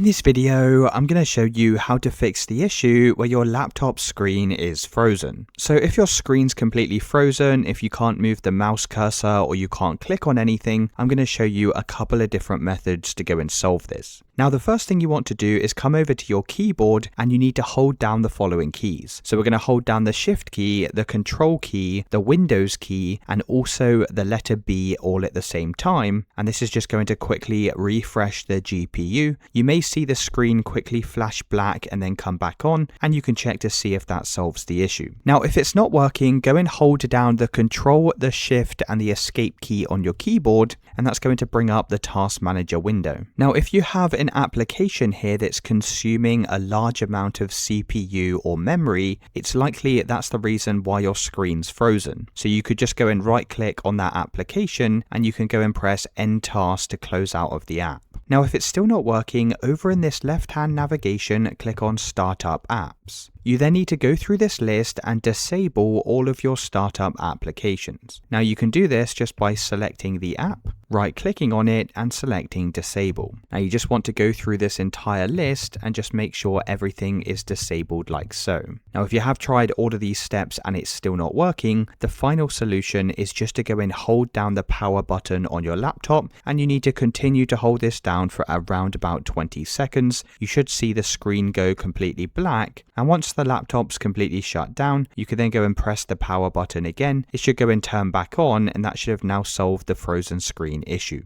this video, I'm going to show you how to fix the issue where your laptop screen is frozen. So if your screen's completely frozen, if you can't move the mouse cursor or you can't click on anything, I'm going to show you a couple of different methods to go and solve this. Now, the first thing you want to do is come over to your keyboard and you need to hold down the following keys. So we're going to hold down the Shift key, the Control key, the Windows key, and also the letter B all at the same time. And this is just going to quickly refresh the GPU. You may see the screen quickly flash black and then come back on, and you can check to see if that solves the issue. Now, if it's not working, go and hold down the Control, the Shift, and the Escape key on your keyboard, and that's going to bring up the Task Manager window. Now, if you have an application here that's consuming a large amount of CPU or memory, it's likely that's the reason why your screen's frozen. So you could just go and right click on that application and you can go and press End Task to close out of the app. Now, if it's still not working, over in this left-hand navigation, click on Startup Apps. You then need to go through this list and disable all of your startup applications. Now, you can do this just by selecting the app, right-clicking on it, and selecting Disable. Now, you just want to go through this entire list and just make sure everything is disabled like so. Now, if you have tried all of these steps and it's still not working, the final solution is just to go and hold down the power button on your laptop, and you need to continue to hold this down for around about 20 seconds. You should see the screen go completely black, and once the laptop's completely shut down, you can then go and press the power button again. It should go and turn back on, and that should have now solved the frozen screen issue.